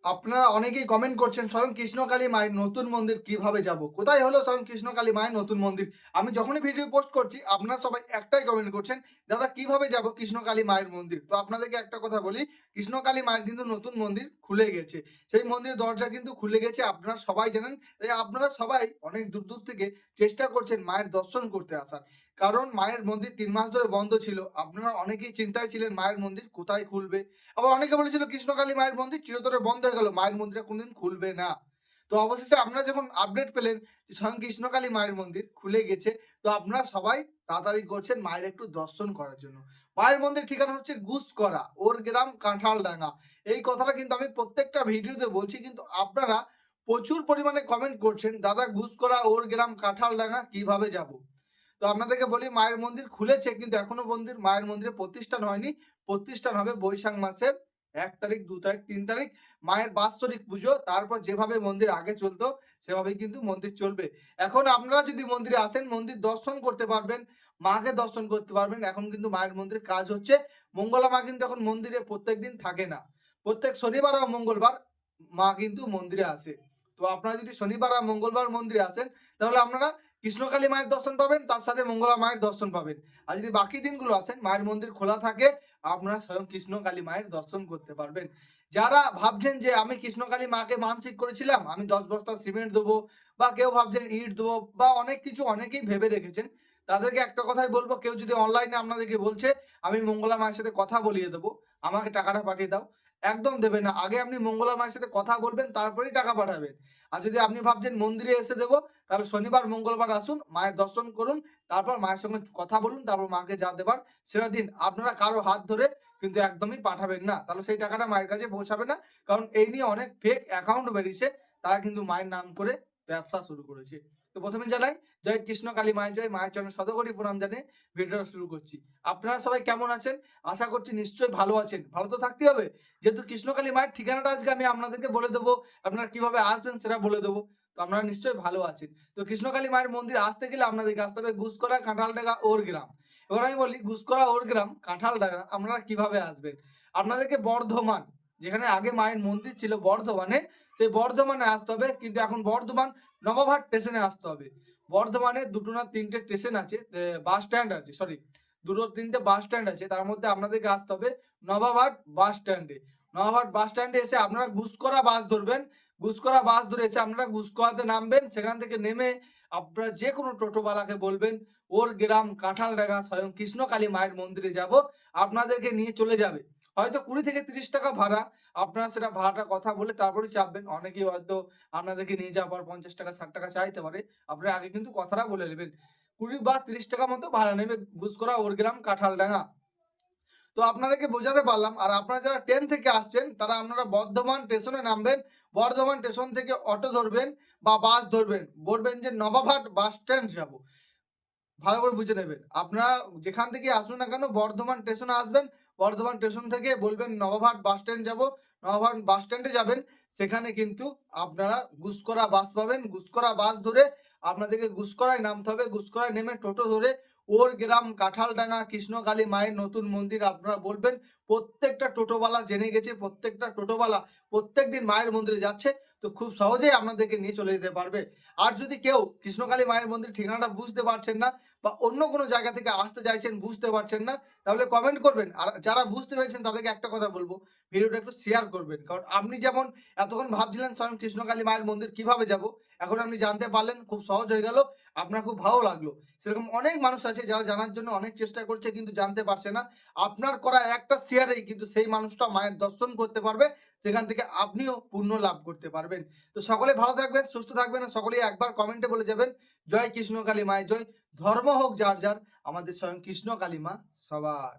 আপনারা অনেকেই কমেন্ট করছেন স্বয়ং কৃষ্ণকালী মায়ের নতুন মন্দির কিভাবে যাব? কোথায় হলো স্বয়ং কৃষ্ণকালী মায়ের নতুন মন্দির? আমি যখনই ভিডিও পোস্ট করছি আপনারা সবাই একটাই কমেন্ট করছেন, "দাদা কিভাবে যাব কৃষ্ণকালী মায়ের মন্দির?" তো আপনাদেরকে একটা কথা বলি, কৃষ্ণকালী মায়ের কিন্তু নতুন মন্দির খুলে গেছে। সেই মন্দিরের দরজা কিন্তু খুলে গেছে আপনারা সবাই জানেন। তাই আপনারা সবাই অনেক দূর, দূর থেকে চেষ্টা করছেন মায়ের দর্শন করতে আসার। কারণ মায়ের মন্দির ৩ মাস ধরে বন্ধ ছিল। আপনারা অনেকেই চিন্তায় ছিলেন মায়ের মন্দির কোথায় খুলবে? আবার অনেকে বলেছিল কৃষ্ণকালী মায়ের মন্দির চিরতরে বন্ধ হয়ে গেল। মায়ের মন্দিরটা কোনদিন খুলবে না। তো অবশেষে আপনারা যখন আপডেট পেলেন যে স্বয়ং কৃষ্ণকালী মায়ের মন্দির খুলে গেছে, তো আপনারা সবাই তাড়াতাড়ি করছেন মায়ের একটু দর্শন করার জন্য। মায়ের মন্দির ঠিকানা হচ্ছে গুসকরা, ওরগ্রাম, কাঁঠালডাঙ্গা। এই কথাটা কিন্তু আমি প্রত্যেকটা ভিডিওতে বলছি কিন্তু আপনারা প্রচুর পরিমাণে কমেন্ট করছেন, "দাদা গুসকরা, ওরগ্রাম, কাঁঠালডাঙ্গা কিভাবে যাবো?" তো আপনাদেরকে বলি মায়ের মন্দির খুলেছে কিন্তু এখনো মায়ের মন্দিরে প্রতিষ্ঠান হয়নি। প্রতিষ্ঠান হবে বৈশাখ মাসের ১ তারিখ, ২ তারিখ, ৩ তারিখ মায়ের বাৎসরিক পুজো। তারপর যেভাবে মন্দির আগে চলতো সেভাবেই কিন্তু মন্দির চলবে। এখন আপনারা যদি মন্দিরে আসেন মন্দির দর্শন করতে পারবেন, মাকে দর্শন করতে পারবেন। এখন কিন্তু মায়ের মন্দিরে কাজ হচ্ছে। মঙ্গলা মা কিন্তু এখন মন্দিরে প্রত্যেকদিন থাকে না। প্রত্যেক শনিবার আর মঙ্গলবার মা কিন্তু মন্দিরে আসে। তো আপনারা যদি শনিবার আর মঙ্গলবার মন্দিরে আসেন তাহলে আপনারা কৃষ্ণকালী মায়ের দর্শন পাবেন, তার সাথে মঙ্গলা মায়ের দর্শন পাবেন। আর যদি বাকি দিনগুলো আসেন মায়ের মন্দির খোলা থাকে, আপনারা স্বয়ং কৃষ্ণকালী মায়ের দর্শন করতে পারবেন। যারা ভাবছেন যে আমি কৃষ্ণকালী মাকে মানসিক করেছিলাম, আমি ১০ বস্তা সিমেন্ট দেবো বা কেউ ভাবছেন ইট দেবো বা অনেক কিছু অনেকেই ভেবে রেখেছেন। তাদেরকে একটা কথাই বলব, কেউ যদি অনলাইনে আপনাদেরকে বলছে আমি মঙ্গলা মায়ের সাথে কথা বলিয়ে দেবো, আমাকে টাকাটা পাঠিয়ে দাও। একদম দেবে না। আগে আপনি মঙ্গলা মায়ের সাথে কথা বলবেন তারপরেই টাকা পাঠাবেন। আর যদি আপনি ভাবছেন মন্দিরে এসে দেবো তাহলে শনিবার, মঙ্গলবার আসুন, মায়ের দর্শন করুন, তারপর মায়ের সঙ্গে কথা বলুন, তারপর মাকে যা দেবার সেটা দিন। আপনারা কারো হাত ধরে কিন্তু একদমই পাঠাবেন না। তাহলে সেই টাকাটা মায়ের কাছে পৌঁছাবে না। কারণ এই নিয়ে অনেক ফেক অ্যাকাউন্ট বেরিয়েছে। তারা কিন্তু মায়ের নাম করে ব্যবসা শুরু করেছে। তো ১ম এ জানাই জয় কৃষ্ণ কালী মায়ের জয়। মায়ের চরণে শতকোটি প্রণাম জানিয়ে ভিডিওটা শুরু করছি। আপনারা সবাই কেমন আছেন? আশা করছি নিশ্চয়ই ভালো আছেন। ভালো তো থাকতেই হবে। যেহেতু কৃষ্ণকালী মায়ের ঠিকানাটা আজকে আমি আপনাদেরকে বলে দেবো। আপনারা কিভাবে আসবেন সেটা বলে দেবো। তো আপনারা নিশ্চয়ই ভালো আছেন। তো কৃষ্ণকালী মায়ের মন্দির আসতে গেলে আপনাদেরকে আসতে হবে গুসকরা, কাঁঠালডাঙ্গা, ওরগ্রাম। এবার আমি বলি গুসকরা, ওরগ্রাম, কাঁঠালডাঙ্গা আপনারা কিভাবে আসবেন? আপনাদেরকে বর্ধমান, যেখানে আগে মায়ের মন্দির ছিল বর্ধমানে, সেই বর্ধমানে আসতে হবে। কিন্তু এখন বর্ধমান নবাবহাট স্টেশনে আসতে হবে। বর্ধমানে ২ টো না ৩ টে স্টেশন আছে, বাস স্ট্যান্ড আছে, সরি ২ টো ৩ টে বাস স্ট্যান্ড আছে। তার মধ্যে আপনাদেরকে আসতে হবে নবাবহাট বাস স্ট্যান্ডে। নবাবহাট বাস স্ট্যান্ডে এসে আপনারা গুসকরা বাস ধরবেন। গুসকরা বাস ধরে এসে আপনারা গুসকরাতে নামবেন। সেখান থেকে নেমে আপনারা যেকোনো টোটোওয়ালাকে বলবেন, "ওর গ্রাম কাঁঠালডাঙ্গা স্বয়ং কৃষ্ণকালী মায়ের মন্দিরে যাবো।" আপনাদেরকে নিয়ে চলে যাবে। হয়তো ২০ থেকে ৩০ টাকা ভাড়া। আপনারা সেটা ভাড়াটা কথা বলে তারপরেই চাপবেন। অনেকেই হয়তো আপনাদেরকে নিয়ে যাওয়ার পর ৳৫০ ৳৬০ চাইতে পারে। আপনারা আগে কিন্তু কথাটা বলে নেবেন। ২০ বা ৳৩০ মতো ভাড়া নেবে গুসকরা, ওর গ্রাম, কাঁঠালডাঙ্গা। তো আপনাদেরকে বোঝাতে পারলাম। আর আপনারা যারা ট্রেন থেকে আসছেন তারা আপনারা বর্ধমান স্টেশনে নামবেন। বর্ধমান স্টেশন থেকে অটো ধরবেন বা বাস ধরবেন। বলবেন যে নবাবহাট বাস স্ট্যান্ড যাবো। ভালো করে বুঝে নেবেন। আপনারা যেখান থেকেই আসুন না কেন বর্ধমান স্টেশনে আসবেন। বর্ধমান স্টেশন থেকে বলবেন নবাবহাট বাস স্ট্যান্ড যাবো। নবাবহাট বাস স্ট্যান্ডে যাবেন। সেখানে কিন্তু আপনারা গুসকরা বাস পাবেন। গুসকরা বাস ধরে আপনাদেরকে গুসকরায় নামতে হবে। গুসকরায় নেমে টোটো ধরে ওর গ্রাম কাঁঠালডাঙ্গা কৃষ্ণকালী মায়ের নতুন মন্দির আপনারা বলবেন। প্রত্যেকটা টোটোওয়ালা জেনে গেছে, প্রত্যেকটা টোটোওয়ালা প্রত্যেকদিন মায়ের মন্দিরে যাচ্ছে। তো খুব সহজেই আপনাদেরকে নিয়ে চলে যেতে পারবে। আর যদি কেউ কৃষ্ণকালী মায়ের মন্দির ঠিকানাটা বুঝতে পারছেন না বা অন্য কোনো জায়গা থেকে আসতে চাইছেন বুঝতে পারছেন না, তাহলে কমেন্ট করবেন। আর যারা বুঝতে পেরেছেন তাদেরকে একটা কথা বলব, ভিডিওটা একটু শেয়ার করবেন। কারণ আপনি যেমন এতক্ষণ ভাবছিলেন স্বয়ং কৃষ্ণকালী মায়ের মন্দির কিভাবে যাবো, এখন আপনি জানতে পারলেন, খুব সহজ হয়ে গেল, আপনার খুব ভালো লাগলো। সেরকম অনেক মানুষ আছে যারা জানার জন্য অনেক চেষ্টা করছে কিন্তু জানতে পারছে না। আপনার করা একটা শেয়ারেই কিন্তু সেই মানুষটা মায়ের দর্শন করতে পারবে, সেখান থেকে আপনিও পুণ্য লাভ করতে পারবেন। তো সকলে ভালো থাকবেন, সুস্থ থাকবেন আর সকলেই একবার কমেন্টে বলে যাবেন, জয় কৃষ্ণকালী মায়ের জয়। ধর্ম হোক যার যার, আমাদের স্বয়ং কৃষ্ণ কালী মা সবার।